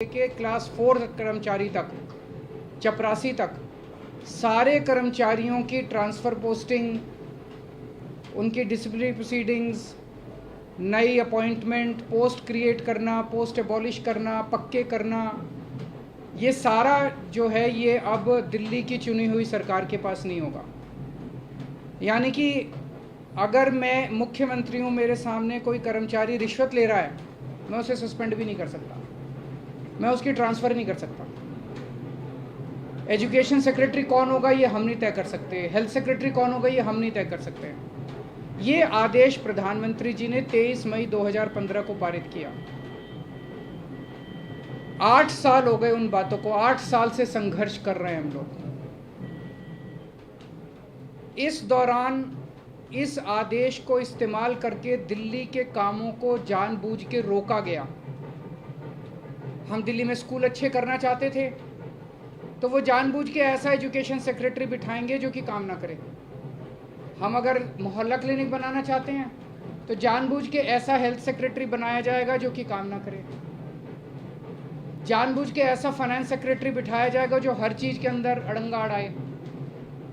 के क्लास 4 कर्मचारी तक, चपरासी तक, सारे कर्मचारियों की ट्रांसफ़र पोस्टिंग, उनकी डिसिप्लिनरी प्रोसीडिंग्स, नई अपॉइंटमेंट, पोस्ट क्रिएट करना, पोस्ट एबॉलिश करना, पक्के करना, ये सारा जो है ये अब दिल्ली की चुनी हुई सरकार के पास नहीं होगा। यानी कि अगर मैं मुख्यमंत्री हूँ, मेरे सामने कोई कर्मचारी रिश्वत ले रहा है, मैं उसे सस्पेंड भी नहीं कर सकता, मैं उसकी ट्रांसफ़र नहीं कर सकता। एजुकेशन सेक्रेटरी कौन होगा ये हम नहीं तय कर सकते, हेल्थ सेक्रेटरी कौन होगा ये हम नहीं तय कर सकते। ये आदेश प्रधानमंत्री जी ने 23 मई 2015 को पारित किया। 8 साल हो गए उन बातों को, 8 साल से संघर्ष कर रहे हैं हम लोग। इस दौरान इस आदेश को इस्तेमाल करके दिल्ली के कामों को जानबूझ के रोका गया। हम दिल्ली में स्कूल अच्छे करना चाहते थे तो वो जानबूझ के ऐसा एजुकेशन सेक्रेटरी बिठाएंगे जो कि काम ना करे। हम अगर मोहल्ला क्लिनिक बनाना चाहते हैं तो जानबूझ के ऐसा हेल्थ सेक्रेटरी बनाया जाएगा जो कि काम ना करे। जानबूझ के ऐसा फाइनेंस सेक्रेटरी बिठाया जाएगा जो हर चीज़ के अंदर अड़ंगा अड़ाए।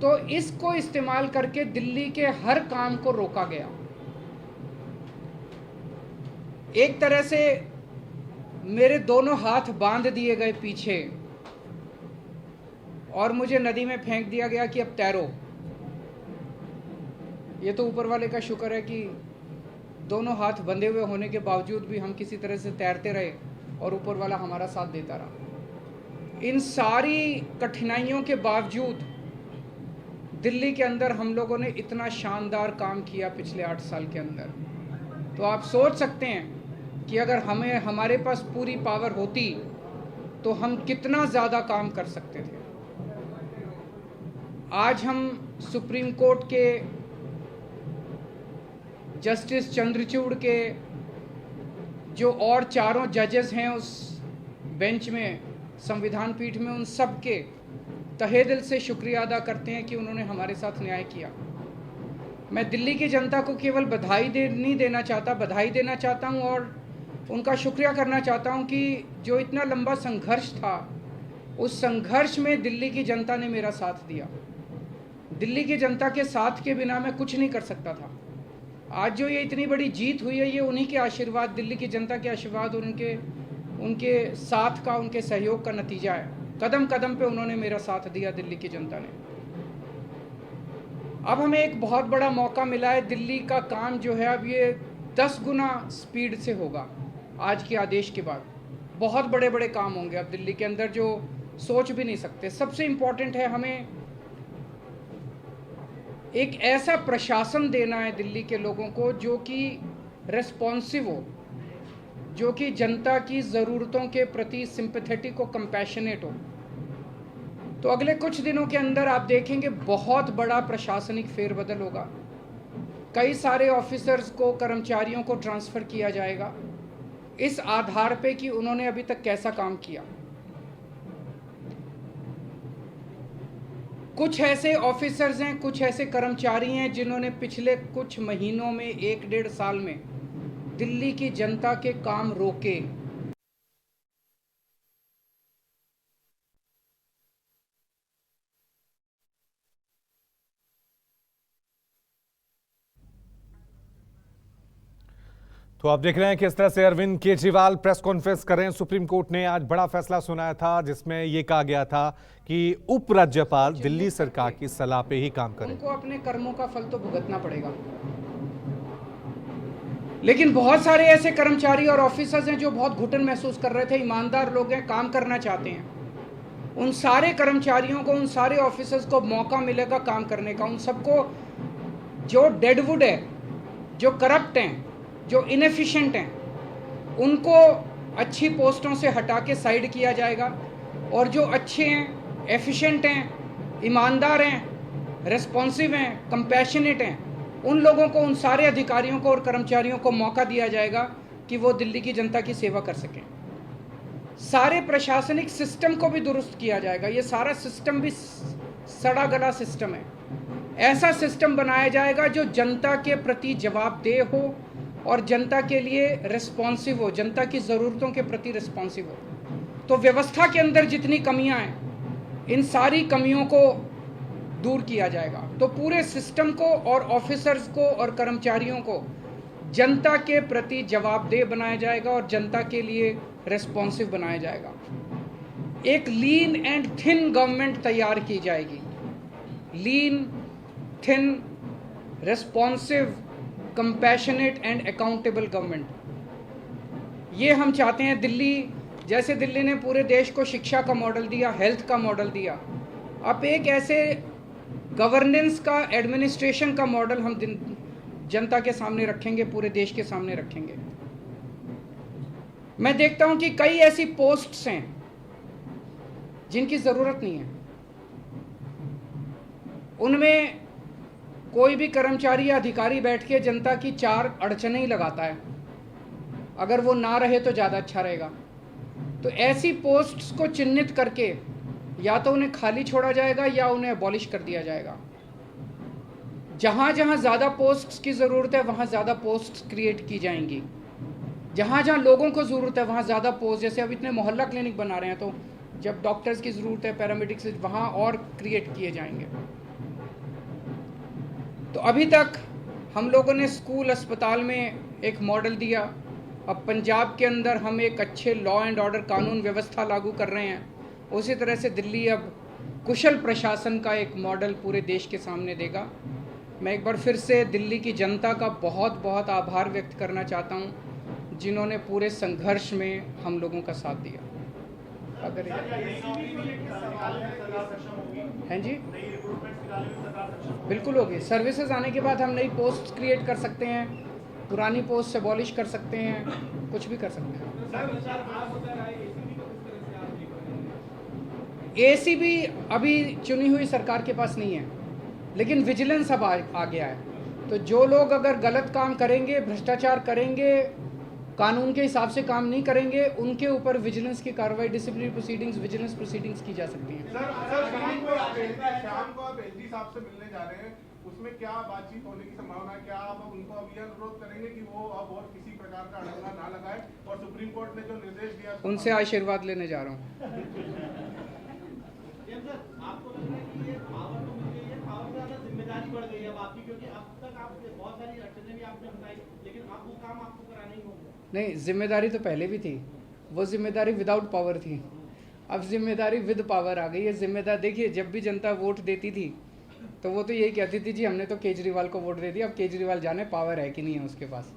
तो इसको इस्तेमाल करके दिल्ली के हर काम को रोका गया। एक तरह से मेरे दोनों हाथ बांध दिए गए पीछे और मुझे नदी में फेंक दिया गया कि अब तैरो। ये तो ऊपर वाले का शुक्र है कि दोनों हाथ बंधे हुए होने के बावजूद भी हम किसी तरह से तैरते रहे और ऊपर वाला हमारा साथ देता रहा। इन सारी कठिनाइयों के बावजूद दिल्ली के अंदर हम लोगों ने इतना शानदार काम किया पिछले 8 साल के अंदर। तो आप सोच सकते हैं कि अगर हमारे पास पूरी पावर होती तो हम कितना ज़्यादा काम कर सकते थे। आज हम सुप्रीम कोर्ट के जस्टिस चंद्रचूड़ के जो और चारों जजेस हैं उस बेंच में, संविधान पीठ में, उन सब के तहे दिल से शुक्रिया अदा करते हैं कि उन्होंने हमारे साथ न्याय किया। मैं दिल्ली की जनता को केवल नहीं देना चाहता, बधाई देना चाहता हूं और उनका शुक्रिया करना चाहता हूं कि जो इतना लंबा संघर्ष था, उस संघर्ष में दिल्ली की जनता ने मेरा साथ दिया। दिल्ली की जनता के साथ के बिना मैं कुछ नहीं कर सकता था। आज जो ये इतनी बड़ी जीत हुई है, ये उन्हीं के आशीर्वाद, दिल्ली की जनता के आशीर्वाद और उनके साथ का, उनके सहयोग का नतीजा है। कदम कदम पे उन्होंने मेरा साथ दिया दिल्ली की जनता ने। अब हमें एक बहुत बड़ा मौका मिला है। दिल्ली का काम जो है अब ये 10 गुना स्पीड से होगा। आज के आदेश के बाद बहुत बड़े बड़े काम होंगे अब दिल्ली के अंदर जो सोच भी नहीं सकते। सबसे इम्पोर्टेंट है हमें एक ऐसा प्रशासन देना है दिल्ली के लोगों को जो कि रेस्पॉन्सिव हो, जो कि जनता की ज़रूरतों के प्रति सिंपैथेटिक हो, कंपैशनेट हो। तो अगले कुछ दिनों के अंदर आप देखेंगे बहुत बड़ा प्रशासनिक फेरबदल होगा। कई सारे ऑफिसर्स को, कर्मचारियों को ट्रांसफ़र किया जाएगा इस आधार पे कि उन्होंने अभी तक कैसा काम किया। कुछ ऐसे ऑफिसर्स हैं, कुछ ऐसे कर्मचारी हैं जिन्होंने पिछले कुछ महीनों में, 1-1.5 साल में दिल्ली की जनता के काम रोके। तो आप देख रहे हैं किस तरह से अरविंद केजरीवाल प्रेस कॉन्फ्रेंस कर रहे हैं। सुप्रीम कोर्ट ने आज बड़ा फैसला सुनाया था जिसमें यह कहा गया था कि उपराज्यपाल दिल्ली सरकार की सलाह पे ही काम करें। उनको अपने कर्मों का फल तो भुगतना पड़ेगा, लेकिन बहुत सारे ऐसे कर्मचारी और ऑफिसर्स हैं जो बहुत घुटन महसूस कर रहे थे, ईमानदार लोग हैं, काम करना चाहते हैं। उन सारे कर्मचारियों को, उन सारे ऑफिसर्स को मौका मिलेगा काम करने का। उन सबको जो डेडवुड है, जो करप्ट हैं, जो इनएफिशिएंट हैं, उनको अच्छी पोस्टों से हटा के साइड किया जाएगा और जो अच्छे हैं, एफिशिएंट हैं, ईमानदार हैं, रेस्पॉन्सिव हैं, कंपैशनेट हैं, उन लोगों को, उन सारे अधिकारियों को और कर्मचारियों को मौका दिया जाएगा कि वो दिल्ली की जनता की सेवा कर सकें। सारे प्रशासनिक सिस्टम को भी दुरुस्त किया जाएगा। ये सारा सिस्टम भी सड़ा गला सिस्टम है। ऐसा सिस्टम बनाया जाएगा जो जनता के प्रति जवाबदेह हो और जनता के लिए रिस्पॉन्सिव हो, जनता की ज़रूरतों के प्रति रिस्पॉन्सिव हो। तो व्यवस्था के अंदर जितनी कमियां हैं, इन सारी कमियों को दूर किया जाएगा। तो पूरे सिस्टम को और ऑफिसर्स को और कर्मचारियों को जनता के प्रति जवाबदेह बनाया जाएगा और जनता के लिए रेस्पॉन्सिव बनाया जाएगा। एक लीन एंड थिन गवर्नमेंट तैयार की जाएगी। Lean, thin, responsive, compassionate and accountable government. ये हम चाहते हैं। दिल्ली, जैसे दिल्ली ने पूरे देश को शिक्षा का मॉडल दिया, हेल्थ का मॉडल दिया, अब एक ऐसे गवर्नेंस का, एडमिनिस्ट्रेशन का मॉडल हम जनता के सामने रखेंगे, पूरे देश के सामने रखेंगे। मैं देखता हूं कि कई ऐसी पोस्ट्स हैं जिनकी जरूरत नहीं है। उनमें कोई भी कर्मचारी या अधिकारी बैठ के जनता की 4 अड़चनें ही लगाता है। अगर वो ना रहे तो ज़्यादा अच्छा रहेगा। तो ऐसी पोस्ट्स को चिन्हित करके या तो उन्हें खाली छोड़ा जाएगा या उन्हें अबॉलिश कर दिया जाएगा। जहाँ जहाँ ज़्यादा पोस्ट्स की ज़रूरत है वहाँ ज़्यादा पोस्ट्स क्रिएट की जाएंगी। जहाँ जहाँ लोगों को ज़रूरत है वहाँ ज़्यादा पोस्ट, जैसे अब इतने मोहल्ला क्लिनिक बना रहे हैं, तो जब डॉक्टर्स की ज़रूरत है, पैरामेडिक्स, वहाँ और क्रिएट किए जाएंगे। तो अभी तक हम लोगों ने स्कूल, अस्पताल में एक मॉडल दिया। अब पंजाब के अंदर हम एक अच्छे लॉ एंड ऑर्डर, कानून व्यवस्था लागू कर रहे हैं। उसी तरह से दिल्ली अब कुशल प्रशासन का एक मॉडल पूरे देश के सामने देगा। मैं एक बार फिर से दिल्ली की जनता का बहुत बहुत आभार व्यक्त करना चाहता हूं, जिन्होंने पूरे संघर्ष में हम लोगों का साथ दिया। अगर हैं जी, बिल्कुल होगी। सर्विसेज आने के बाद हम नई पोस्ट क्रिएट कर सकते हैं, पुरानी पोस्ट से अबॉलिश कर सकते हैं, कुछ भी कर सकते हैं। एसीबी अभी चुनी हुई सरकार के पास नहीं है, लेकिन विजिलेंस अब आ गया है। तो जो लोग अगर गलत काम करेंगे, भ्रष्टाचार करेंगे, कानून के हिसाब से काम नहीं करेंगे, उनके ऊपर विजिलेंस की कार्रवाई, डिसिप्लिनरी प्रोसीडिंग्स, विजिलेंस प्रोसीडिंग्स की जा सकती हैं। शाम को आप एलजी साहब से मिलने जा रहे हैं, उसमें क्या बातचीत होने की संभावना है? क्या आप उनको अब यह अनुरोध करेंगे कि वो अब और किसी प्रकार का अड़ंगा ना लगाए? और सुप्रीम कोर्ट ने जो निर्देश दिया, उनसे आशीर्वाद लेने जा रहा हूँ। आपको लग रहा है कि ये पावर तो मिल गई है, पावर से ज़्यादा जिम्मेदारी बढ़ गई है अब आपकी, क्योंकि अब तक आप बहुत सारी अड़चनें भी आपने बताई, लेकिन अब वो काम आपको कराना ही होगा। नहीं, जिम्मेदारी तो पहले भी थी। वो जिम्मेदारी विदाउट पावर थी, अब जिम्मेदारी विद पावर आ गई है। जिम्मेदार देखिए, जब भी जनता वोट देती थी तो वो तो यही कहती थी, जी हमने तो केजरीवाल को वोट दे दिया, अब केजरीवाल जाने पावर है कि नहीं है उसके पास।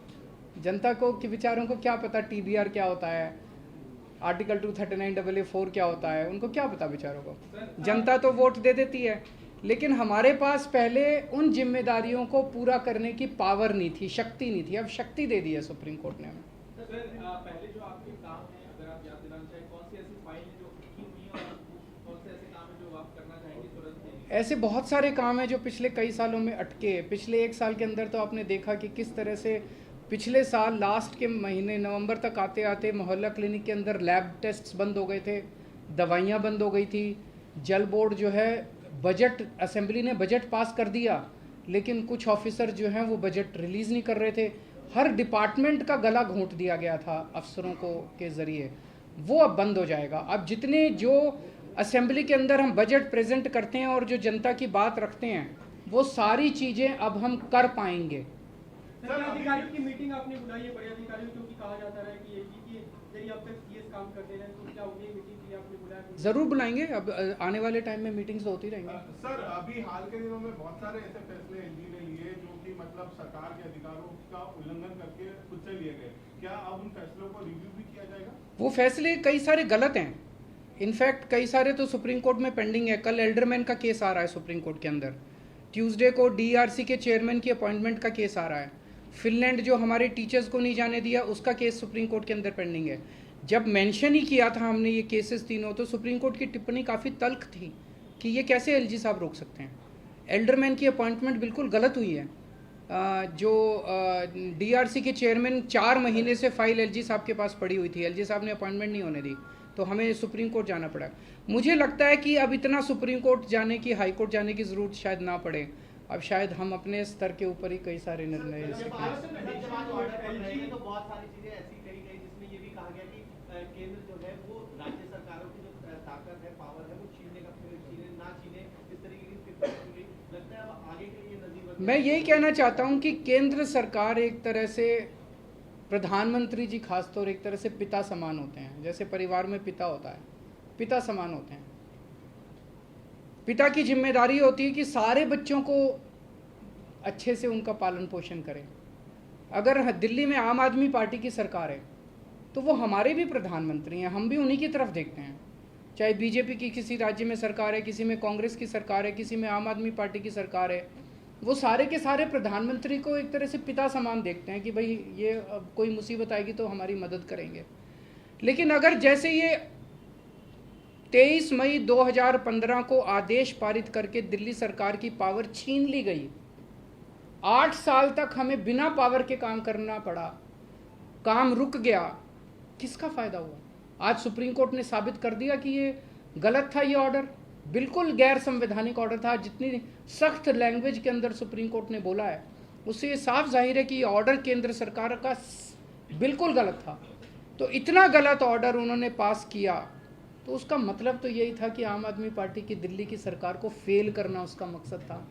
जनता को के बेचारों को क्या पता TDR क्या होता है, आर्टिकल 239AA4 क्या होता है, उनको क्या पता बेचारों को। जनता तो वोट दे देती है, लेकिन हमारे पास पहले उन जिम्मेदारियों को पूरा करने की पावर नहीं थी, शक्ति नहीं थी। अब शक्ति दे दी है सुप्रीम कोर्ट ने हमें। पहले जो आपके काम है, अगर आप याद दिलाना चाहें, कौन सी ऐसी फाइल है जो अटकी हुई है और कौन से ऐसे काम है जो आप करना चाहेंगे तुरंत? ऐसे बहुत सारे काम हैं जो पिछले कई सालों में अटके। पिछले 1 साल के अंदर तो आपने देखा कि किस तरह से पिछले साल लास्ट के महीने नवंबर तक आते आते मोहल्ला क्लिनिक के अंदर लैब टेस्ट्स बंद हो गए थे, दवाइयाँ बंद हो गई थी। जल बोर्ड जो है, बजट, असेंबली ने बजट पास कर दिया, लेकिन कुछ ऑफिसर जो हैं वो बजट रिलीज़ नहीं कर रहे थे। हर डिपार्टमेंट का गला घोंट दिया गया था अफसरों को के ज़रिए, वो अब बंद हो जाएगा। अब जितने जो असेंबली के अंदर हम बजट प्रेजेंट करते हैं और जो जनता की बात रखते हैं, वो सारी चीज़ें अब हम कर पाएंगे। अधिकारियों की मीटिंग आपने बुलाई है, बड़े अधिकारियों, क्योंकि कहा जाता है कि यदि अब तक CS काम करते रहे तो क्या होगी मीटिंग की आपने बुलाया? ज़रूर बुलाएंगे, अब आने वाले टाइम में मीटिंग्स तो होती रहेंगी। सर अभी हाल के दिनों में बहुत सारे ऐसे फैसले एलजी ने लिए जो कि मतलब सरकार के अधिकारों का उल्लंघन करके खुद से लिए गए। क्या अब उन फैसलों को रिव्यू भी किया जाएगा? वो फैसले कई सारे गलत हैं। इनफैक्ट कई सारे तो सुप्रीम कोर्ट में पेंडिंग है। कल एल्डरमैन का केस आ रहा है सुप्रीम कोर्ट के अंदर। ट्यूसडे को DRC के चेयरमैन की अपॉइंटमेंट का केस आ रहा है। फिनलैंड जो हमारे टीचर्स को नहीं जाने दिया, उसका केस सुप्रीम कोर्ट के अंदर पेंडिंग है। जब मेंशन ही किया था हमने ये केसेस तीनों, तो सुप्रीम कोर्ट की टिप्पणी काफ़ी तल्ख थी कि ये कैसे एलजी साहब रोक सकते हैं। एल्डरमैन की अपॉइंटमेंट बिल्कुल गलत हुई है। जो DRC के चेयरमैन 4 महीने से फाइल एलजी साहब के पास पड़ी हुई थी, एलजी साहब ने अपॉइंटमेंट नहीं होने दी, तो हमें सुप्रीम कोर्ट जाना पड़ा। मुझे लगता है कि अब इतना सुप्रीम कोर्ट जाने की, हाई कोर्ट जाने की ज़रूरत शायद ना पड़े। अब शायद हम अपने स्तर के ऊपर ही कई सारे निर्णय ले सकें। तो बहुत सारी चीजें ऐसी कही गई जिसमें ये भी कहा गया कि केंद्र जो है वो राज्य सरकार मैं यही कहना चाहता हूं कि केंद्र सरकार एक तरह से, प्रधानमंत्री जी खासतौर एक तरह से पिता समान होते हैं। जैसे परिवार में पिता होता है, पिता समान होते हैं। पिता की जिम्मेदारी होती है कि सारे बच्चों को अच्छे से उनका पालन पोषण करें। अगर दिल्ली में आम आदमी पार्टी की सरकार है तो वो हमारे भी प्रधानमंत्री हैं, हम भी उन्हीं की तरफ देखते हैं। चाहे बीजेपी की किसी राज्य में सरकार है, किसी में कांग्रेस की सरकार है, किसी में आम आदमी पार्टी की सरकार है, वो सारे के सारे प्रधानमंत्री को एक तरह से पिता समान देखते हैं कि भाई ये अब कोई मुसीबत आएगी तो हमारी मदद करेंगे। लेकिन अगर जैसे ये 23 मई 2015 को आदेश पारित करके दिल्ली सरकार की पावर छीन ली गई, 8 साल तक हमें बिना पावर के काम करना पड़ा, काम रुक गया, किसका फायदा हुआ? आज सुप्रीम कोर्ट ने साबित कर दिया कि ये गलत था, ये ऑर्डर बिल्कुल गैर संवैधानिक ऑर्डर था। जितनी सख्त लैंग्वेज के अंदर सुप्रीम कोर्ट ने बोला है उससे ये साफ जाहिर है कि ये ऑर्डर केंद्र सरकार का बिल्कुल गलत था। तो इतना गलत ऑर्डर उन्होंने पास किया तो उसका मतलब तो यही था कि आम आदमी पार्टी की दिल्ली की सरकार को फेल करना उसका मकसद था,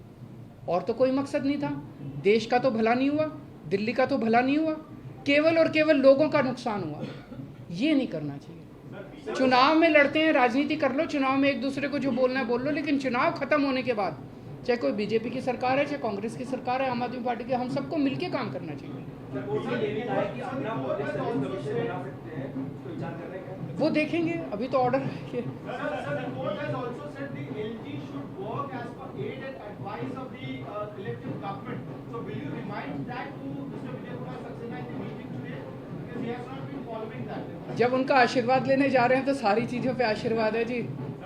और तो कोई मकसद नहीं था। देश का तो भला नहीं हुआ, दिल्ली का तो भला नहीं हुआ, केवल और केवल लोगों का नुकसान हुआ। ये नहीं करना चाहिए। चुनाव में लड़ते हैं, राजनीति कर लो, चुनाव में एक दूसरे को जो बोलना है बोल लो, लेकिन चुनाव खत्म होने के बाद चाहे कोई बीजेपी की सरकार है, चाहे कांग्रेस की सरकार है, आम आदमी पार्टी की, हम सबको मिलकर काम करना चाहिए। वो देखेंगे, अभी तो ऑर्डर है। जब उनका आशीर्वाद लेने जा रहे हैं तो सारी चीज़ों पे आशीर्वाद है जी,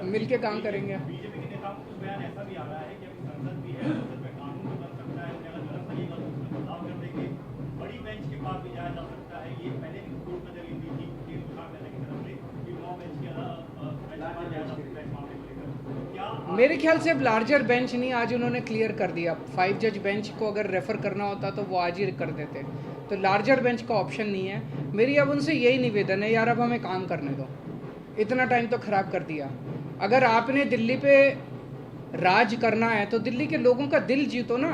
मिलके काम करेंगे। बीजेपी के नेताओं को कुछ बयान ऐसा भी आ रहा है कि अभी संसद भी है, संसद में कानून भी बन सकता है, अगर गलत लगेगा तो उसमें बदलाव कर देंगे, बड़ी बेंच के पास भी जाया जा सकता है। ये पहले भी कोर्ट में दलील दी थी केंद्र सरकार की तरफ से कि 9 बेंच के जाया जा सकता है इस मामले को लेकर। क्या मेरे ख्याल से अब लार्जर बेंच नहीं, आज उन्होंने क्लियर कर दिया। 5 जज बेंच को अगर रेफर करना होता तो वो आज ही कर देते, तो लार्जर बेंच का ऑप्शन नहीं है। मेरी अब उनसे यही निवेदन है, यार अब हमें काम करने दो, इतना टाइम तो खराब कर दिया। अगर आपने दिल्ली पे राज करना है तो दिल्ली के लोगों का दिल जीतो ना,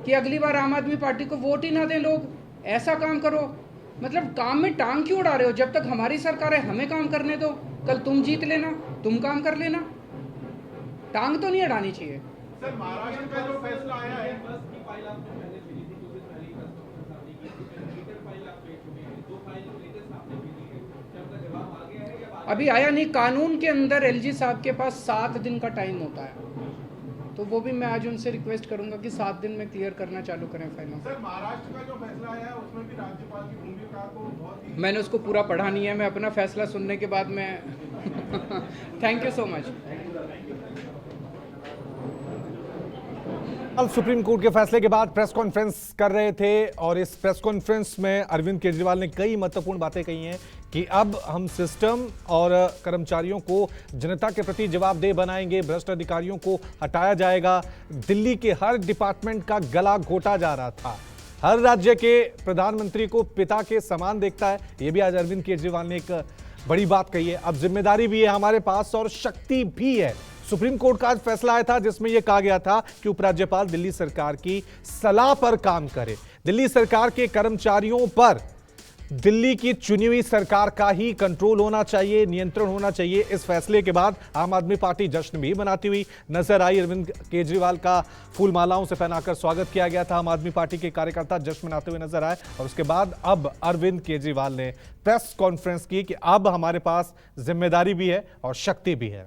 कि अगली बार आम आदमी पार्टी को वोट ही ना दें लोग। ऐसा काम करो, मतलब काम में टांग क्यों उड़ा रहे हो? जब तक हमारी सरकार है हमें काम करने दो, कल तुम जीत लेना, तुम काम कर लेना, टांग तो नहीं अड़ानी चाहिए। सर महाराष्ट्र का जो फैसला आया है, अभी आया नहीं। कानून के अंदर एलजी साहब के पास 7 दिन का टाइम होता है, तो वो भी मैं आज उनसे रिक्वेस्ट करूंगा कि 7 दिन में क्लियर करना चालू करें फाइलों। सर महाराष्ट्र का जो फैसला आया है उसमें भी राज्यपाल की भूमिका को बहुत ही, मैंने उसको पूरा पढ़ा नहीं है, मैं अपना फैसला सुनने के बाद मैं थैंक यू सो मच। कल सुप्रीम कोर्ट के फैसले के बाद प्रेस कॉन्फ्रेंस कर रहे थे और इस प्रेस कॉन्फ्रेंस में अरविंद केजरीवाल ने कई महत्वपूर्ण बातें कही हैं कि अब हम सिस्टम और कर्मचारियों को जनता के प्रति जवाबदेह बनाएंगे, भ्रष्ट अधिकारियों को हटाया जाएगा। दिल्ली के हर डिपार्टमेंट का गला घोटा जा रहा था, हर राज्य के प्रधानमंत्री को पिता के समान देखता है, ये भी आज अरविंद केजरीवाल ने एक बड़ी बात कही है। अब जिम्मेदारी भी है हमारे पास और शक्ति भी है। सुप्रीम कोर्ट का आज फैसला आया था जिसमें यह कहा गया था कि उपराज्यपाल दिल्ली सरकार की सलाह पर काम करे। दिल्ली सरकार के कर्मचारियों पर दिल्ली की चुनी हुई सरकार का ही कंट्रोल होना चाहिए, नियंत्रण होना चाहिए। इस फैसले के बाद आम आदमी पार्टी जश्न भी मनाती हुई नजर आई। अरविंद केजरीवाल का फूल मालाओं से पहनाकर स्वागत किया गया था। आम आदमी पार्टी के कार्यकर्ता जश्न मनाते हुए नजर आए और उसके बाद अब अरविंद केजरीवाल ने प्रेस कॉन्फ्रेंस की कि अब हमारे पास जिम्मेदारी भी है और शक्ति भी है।